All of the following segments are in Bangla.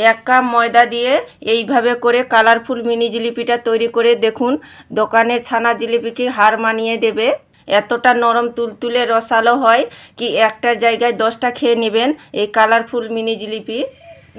এক কাপ ময়দা দিয়ে এইভাবে করে কালারফুল মিনি জিলিপিটা তৈরি করে দেখুন, দোকানের ছানা জিলিপিকে হার মানিয়ে দেবে। এতটা নরম তুলতুলে রসালো হয় কি একটার জায়গায় 10টা খেয়ে নেবেন এই কালারফুল মিনি জিলিপি।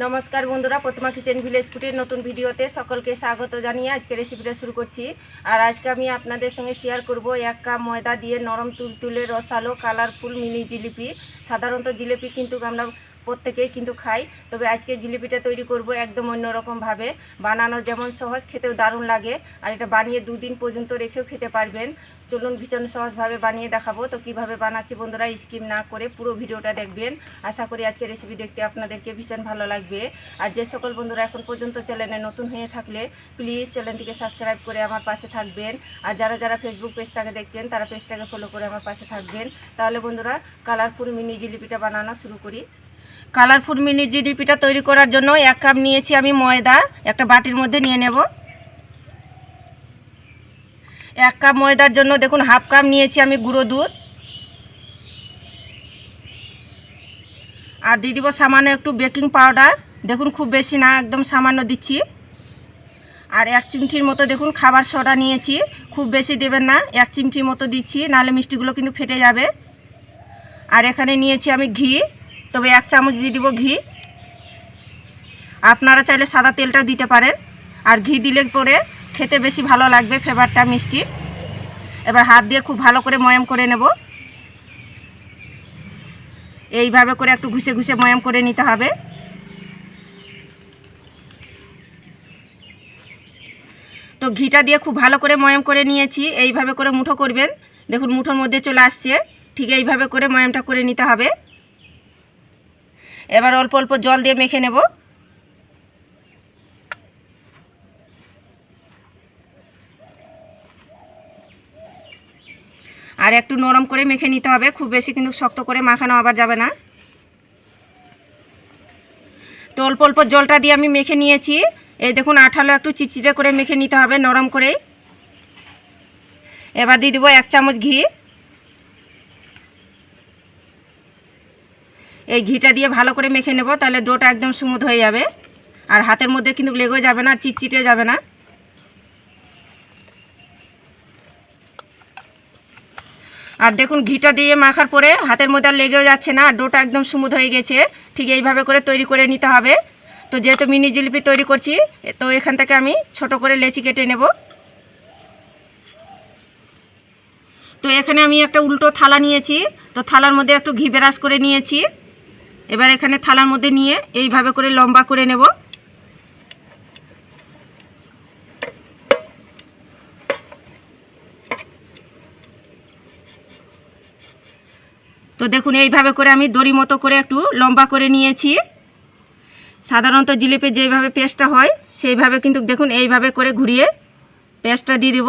নমস্কার বন্ধুরা, প্রতিমা কিচেন ভিলেজ ফুডের নতুন ভিডিওতে সকলকে স্বাগত জানিয়ে আজকে রেসিপিটা শুরু করছি। আর আজকে আমি আপনাদের সঙ্গে শেয়ার করব 1 কাপ ময়দা দিয়ে নরম তুলতুলে রসালো কালারফুল মিনি জিলিপি। সাধারণত জিলিপি কিন্তু আমরা প্রত্যেকেই কিন্তু খাই, তবে আজকে জিলিপিটা তৈরি করব একদম অন্যরকমভাবে। বানানো যেমন সহজ, খেতেও দারুণ লাগে। আর এটা বানিয়ে 2 দিন পর্যন্ত রেখেও খেতে পারবেন। চলুন ভীষণ সহজভাবে বানিয়ে দেখাবো। তো কিভাবে বানাচ্ছি বন্ধুরা স্কিপ না করে পুরো ভিডিওটা দেখবেন। আশা করি আজকে রেসিপি দেখতে আপনাদেরকে ভীষণ ভালো লাগবে। আর যে সকল বন্ধুরা এখন পর্যন্ত চ্যানেলে নতুন হয়ে থাকলে প্লিজ চ্যানেলটিকে সাবস্ক্রাইব করে আমার পাশে থাকবেন। আর যারা ফেসবুক পেজটাকে দেখছেন তারা পেজটাকে ফলো করে আমার পাশে থাকবেন। তাহলে বন্ধুরা কালারফুল মিনি জিলিপিটা বানানো শুরু করি। কালারফুল মিনি জিলিপিটা তৈরি করার জন্য 1 কাপ নিয়েছি আমি ময়দা, একটা বাটির মধ্যে নিয়ে নেব। 1 কাপ ময়দার জন্য দেখুন হাফ কাপ নিয়েছি আমি গুঁড়ো দুধ, আর দিয়ে দিব সামান্য একটু বেকিং পাউডার। দেখুন খুব বেশি না, একদম সামান্য দিচ্ছি। আর 1 চিমটির মতো দেখুন খাবার সোডা নিয়েছি, খুব বেশি দেবেন না, 1 চিমটির মতো দিচ্ছি, নাহলে মিষ্টিগুলো কিন্তু ফেটে যাবে। আর এখানে নিয়েছি আমি ঘি, তবে 1 চামচ দিয়ে দিব ঘি। আপনারা চাইলে সাদা তেলটাও দিতে পারেন। আর ঘি দিলে পরে খেতে বেশি ভালো লাগবে, ফ্লেভারটা মিষ্টি। এবার হাত দিয়ে খুব ভালো করে ময়াম করে নেব। এইভাবে করে একটু ঘুষে ঘুষে ময়াম করে নিতে হবে। তো ঘিটা দিয়ে খুব ভালো করে ময়াম করে নিয়েছি। এইভাবে করে মুঠো করবেন, দেখুন মুঠোর মধ্যে চলে আসছে। ঠিক এইভাবে করে ময়ামটা করে নিতে হবে। এবার অল্প অল্প জল দিয়ে মেখে নেব। আর একটু নরম করে মেখে নিতে হবে, খুব বেশি কিন্তু শক্ত করে মাখানো আবার যাবে না। তো অল্প অল্প জলটা দিয়ে আমি মেখে নিয়েছি। এই দেখুন আঠালো একটু চিটচিটে করে মেখে নিতে হবে, নরম করে। এবার দিয়ে দেবো 1 চামচ ঘি। এই ঘিটা দিয়ে ভালো করে মেখে নেব, তাহলে ডোটা একদম স্মুথ হয়ে যাবে। আর হাতের মধ্যে কিন্তু লেগেও যাবে না, আর চিটচিটে যাবে না। আর দেখুন ঘিটা দিয়ে মাখার পরে হাতের মধ্যে আর লেগেও যাচ্ছে না, আর ডোটা একদম স্মুথ হয়ে গেছে। ঠিক এইভাবে করে তৈরি করে নিতে হবে। তো যেহেতু মিনি জিলিপি তৈরি করছি, তো এখান থেকে আমি ছোট করে লেচি কেটে নেব। তো এখানে আমি একটা উল্টো থালা নিয়েছি, তো থালার মধ্যে একটু ঘি ব্রাশ করে নিয়েছি। এবার এখানে থালার মধ্যে নিয়ে এইভাবে করে লম্বা করে নেব। তো দেখুন এইভাবে করে আমি দড়ি মতো করে একটু লম্বা করে নিয়েছি। সাধারণত জিলিপির যেইভাবে পেস্টটা হয় সেইভাবে কিন্তু দেখুন এইভাবে করে ঘুরিয়ে পেস্টটা দিয়ে দেব।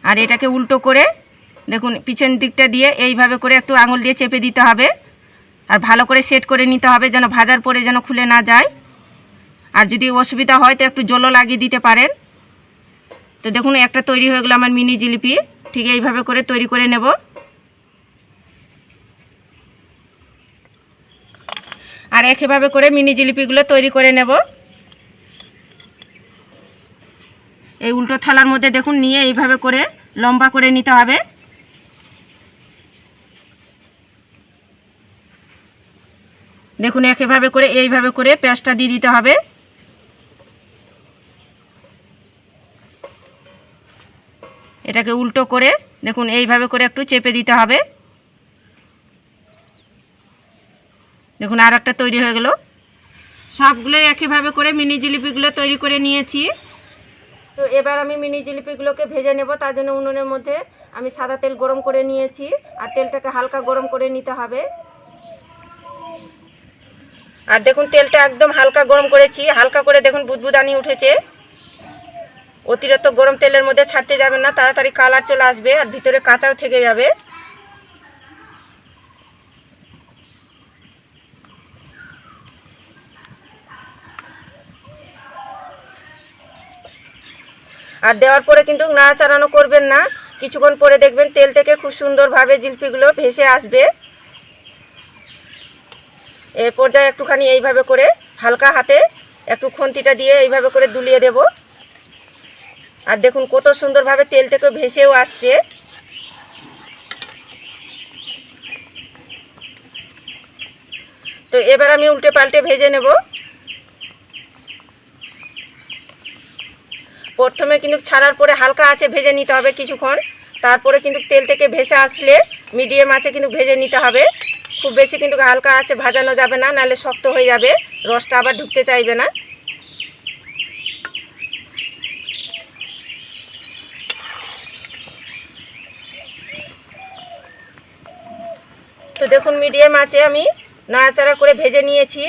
আর এটাকে উল্টো করে দেখুন পিছন দিকটা দিয়ে এইভাবে করে একটু আঙুল দিয়ে চেপে দিতে হবে। আর ভালো করে সেট করে নিতে হবে, যেন ভাজার পরে যেন খুলে না যায়। আর যদি অসুবিধা হয় তো একটু জলও লাগিয়ে দিতে পারেন। তো দেখুন একটা তৈরি হয়ে গেল আমার মিনি জিলিপি। ঠিক এইভাবে করে তৈরি করে নেব। আর একইভাবে করে মিনি জিলিপিগুলো তৈরি করে নেব। এই উল্টো থালার মধ্যে দেখুন নিয়ে এইভাবে করে লম্বা করে নিতে হবে। দেখুন একইভাবে করে এইভাবে করে পেস্টটা দিয়ে দিতে হবে। এটাকে উল্টো করে দেখুন এইভাবে করে একটু চেপে দিতে হবে। দেখুন আর একটা তৈরি হয়ে গেল। সবগুলো একইভাবে করে মিনি জিলিপিগুলো তৈরি করে নিয়েছি। তো এবার আমি মিনি জিলিপিগুলোকে ভেজে নেব। তার জন্য উনুনের মধ্যে আমি সাদা তেল গরম করে নিয়েছি। আর তেলটাকে হালকা গরম করে নিতে হবে। আর দেখুন তেলটা একদম হালকা গরম করেছি, হালকা করে দেখুন বুদবুদানি উঠেছে। অতিরিক্ত গরম তেলের মধ্যে ছাড়তে যাবেন না, তাড়াতাড়ি কালার চলে আসবে আর ভিতরে কাঁচাও থেকে যাবে। আর দেওয়ার পরে কিন্তু নাড়াচাড়ানো করবেন না, কিছুক্ষণ পরে দেখবেন তেল থেকে খুব সুন্দরভাবে জিলিপিগুলো ভেসে আসবে। এই পর্যায়ে একটুখানি এইভাবে করে হালকা হাতে একটু খুন্তিটা দিয়ে এইভাবে করে দুলিয়ে দেব। আর দেখুন কত সুন্দরভাবে তেল থেকে ভেসেও আসছে। তো এবার আমি উল্টে পাল্টে ভেজে নেব। প্রথমে কিন্তু ছাড়ার পরে হালকা আঁচে ভেজে নিতে হবে কিছুক্ষণ, তারপরে কিন্তু তেল থেকে ভেসে আসলে মিডিয়াম আঁচে কিন্তু ভেজে নিতে হবে। খুব বেশি কিন্তু হালকা আঁচে ভাজানো যাবে না, নাহলে শক্ত হয়ে যাবে, রসটা আবার ঢুকতে চাইবে না। তো দেখুন মিডিয়াম আঁচে আমি নাড়াচাড়া করে ভেজে নিয়েছি।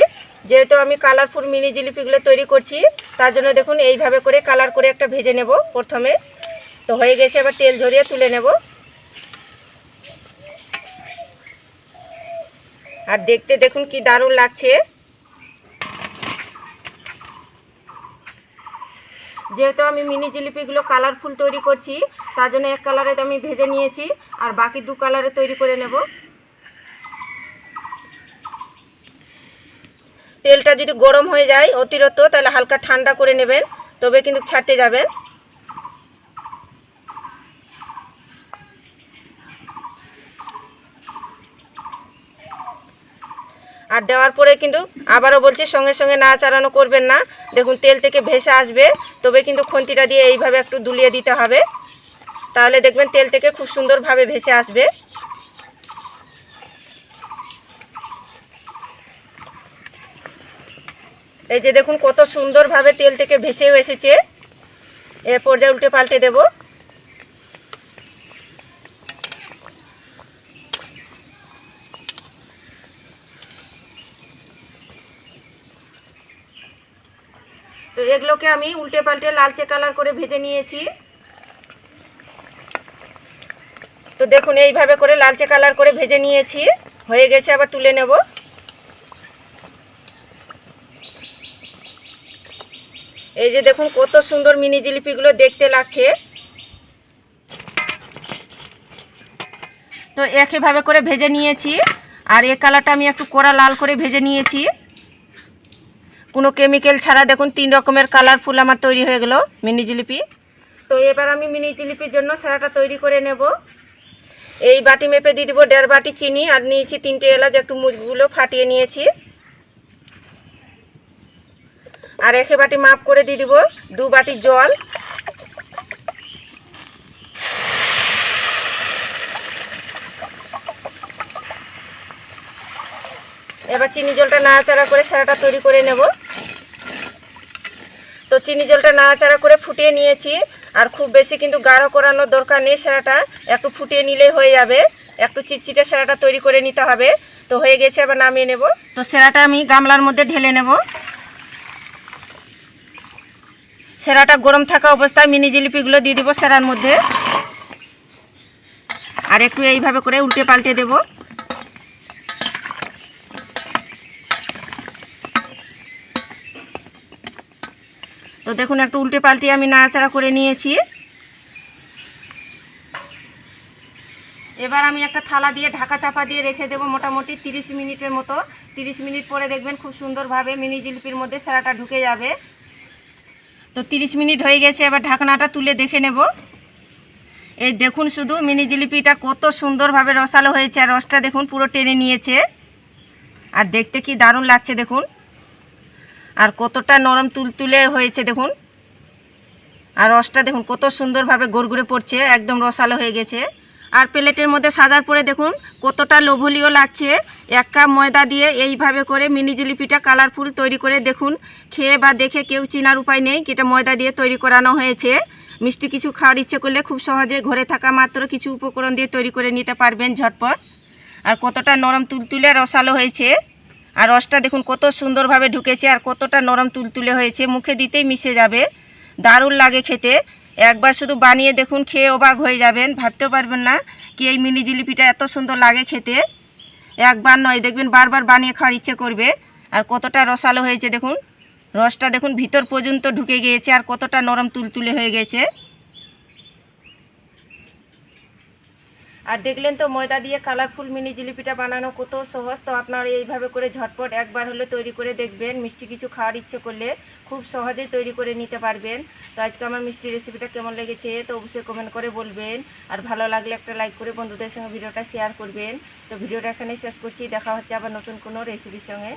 যেহেতু আমি কালারফুল মিনি জিলিপিগুলো তৈরি করছি, তার জন্য দেখুন এইভাবে করে কালার করে একটা ভেজে নেব প্রথমে। তো হয়ে গেছে, এবার তেল ঝরিয়ে তুলে নেব। আর দেখতে দেখুন কি দারুণ লাগছে। যেহেতু আমি মিনি জিলিপিগুলো কালারফুল তৈরি করছি, তার জন্য এক কালারে আমি ভেজে নিয়েছি, আর বাকি দু কালারে তৈরি করে নেব। তেলটা যদি গরম হয়ে যায় অতিরিক্ত, তাহলে হালকা ঠান্ডা করে নেবেন, তবে কিন্তু ছাড়তে যাবেন। আর দেওয়ার পরে কিন্তু আবারও বলছি, সঙ্গে সঙ্গে নাড়াচাড়ানো করবেন না। দেখুন তেল থেকে ভেসে আসবে, তবে কিন্তু খুন্তিটা দিয়ে এইভাবে একটু দুলিয়ে দিতে হবে, তাহলে দেখবেন তেল থেকে খুব সুন্দরভাবে ভেসে আসবে। এই যে দেখুন কত সুন্দরভাবে তেল থেকে ভেসেও এসেছে। এ পর্যায়ে উল্টে পাল্টে দেব। তো এগুলোকে আমি উল্টে পাল্টে লালচে কালার করে ভেজে নিয়েছি। তো দেখুন এইভাবে করে লালচে কালার করে ভেজে নিয়েছি, হয়ে গেছে, আবার তুলে নেব। এই যে দেখুন কত সুন্দর মিনি জিলিপিগুলো দেখতে লাগছে। তো একইভাবে করে ভেজে নিয়েছি, আর এই কালারটা আমি একটু কড়া লাল করে ভেজে নিয়েছি, কোনো কেমিক্যাল ছাড়া। দেখুন 3 রকমের কালারফুল আমার তৈরি হয়ে গেল মিনি জিলিপি। তো এবার আমি মিনি জিলিপির জন্য সেরাটা তৈরি করে নেব। এই বাটি মেপে দিয়ে দেবো 1.5 বাটি চিনি, আর নিয়েছি 3টে এলাচ, একটু মুচগুলো ফাটিয়ে নিয়েছি। আর 1 বাটি মাপ করে দিয়ে দেবো 2 বাটি জল। এবার চিনি জলটা নাড়াচাড়া করে সেরাটা তৈরি করে নেব। তো চিনি জলটা নাড়াচাড়া করে ফুটিয়ে নিয়েছি, আর খুব বেশি কিন্তু গাঢ় করানোর দরকার নেই, সেরাটা একটু ফুটিয়ে নিলেই হয়ে যাবে। একটু চিটচিটে সেরাটা তৈরি করে নিতে হবে। তো হয়ে গেছে, এবার নামিয়ে নেব। তো সেরাটা আমি গামলার মধ্যে ঢেলে নেব। সেরাটা গরম থাকা অবস্থায় মিনি জিলিপিগুলো দিয়ে দেবো সেরার মধ্যে, আর একটু এইভাবে করে উল্টে পাল্টে দেব। তো দেখুন একটু উল্টে পাল্টে আমি নাড়াচাড়া করে নিয়েছি। এবার আমি একটা থালা দিয়ে ঢাকা চাপা দিয়ে রেখে দেবো মোটামুটি 30 মিনিটের মতো। 30 মিনিট পরে দেখবেন খুব সুন্দরভাবে মিনি জিলিপির মধ্যে সেরাটা ঢুকে যাবে। তো 30 মিনিট হয়ে গেছে, এবার ঢাকনাটা তুলে দেখে নেব। এই দেখুন শুধু মিনি জিলিপিটা কত সুন্দরভাবে রসালো হয়েছে, আর রসটা দেখুন পুরো টেনে নিয়েছে, আর দেখতে কি দারুণ লাগছে দেখুন। আর কতটা নরম তুলতুলে হয়েছে দেখুন, আর রসটা দেখুন কত সুন্দরভাবে গড়গড়ে পড়ছে, একদম রসালো হয়ে গেছে। আর প্লেটের মধ্যে সাজার পরে দেখুন কতটা লোভনীয় লাগছে। 1 কাপ ময়দা দিয়ে এইভাবে করে মিনি জিলিপিটা কালারফুল তৈরি করে দেখুন, খেয়ে বা দেখে কেউ চেনার উপায় নেই কি এটা ময়দা দিয়ে তৈরি করানো হয়েছে। মিষ্টি কিছু খাওয়ার ইচ্ছে করলে খুব সহজে ঘরে থাকা মাত্র কিছু উপকরণ দিয়ে তৈরি করে নিতে পারবেন ঝটপট। আর কতটা নরম তুলতুলে রসালো হয়েছে, আর রসটা দেখুন কত সুন্দরভাবে ঢুকেছে, আর কতটা নরম তুলতুলে হয়েছে, মুখে দিতেই মিশে যাবে, দারুণ লাগে খেতে। একবার শুধু বানিয়ে দেখুন, খেয়ে অবাক হয়ে যাবেন, ভাবতেও পারবেন না কি এই মিনি জিলিপিটা এত সুন্দর লাগে খেতে। একবার নয়, দেখবেন বারবার বানিয়ে খাওয়ার ইচ্ছে করবে। আর কতটা রসালো হয়েছে দেখুন, রসটা দেখুন ভিতর পর্যন্ত ঢুকে গিয়েছে, আর কতটা নরম তুলতুলে হয়ে গেছে। আর দেখলেন তো ময়দা দিয়ে কালারফুল মিনি জিলিপিটা বানানো কত সহজ। তো আপনারা এইভাবে করে ঝটপট একবার হলে তৈরি করে দেখবেন। মিষ্টি কিছু খাওয়ার ইচ্ছে করলে খুব সহজেই তৈরি করে নিতে পারবেন। তো আজকে আমার মিষ্টি রেসিপিটা কেমন লেগেছে তো অবশ্যই কমেন্ট করে বলবেন। আর ভালো লাগলে একটা লাইক করে বন্ধুদের সঙ্গে ভিডিওটা শেয়ার করবেন। তো ভিডিওটা এখানে শেষ করছি, দেখা হচ্ছে আবার নতুন কোনো রেসিপির সঙ্গে।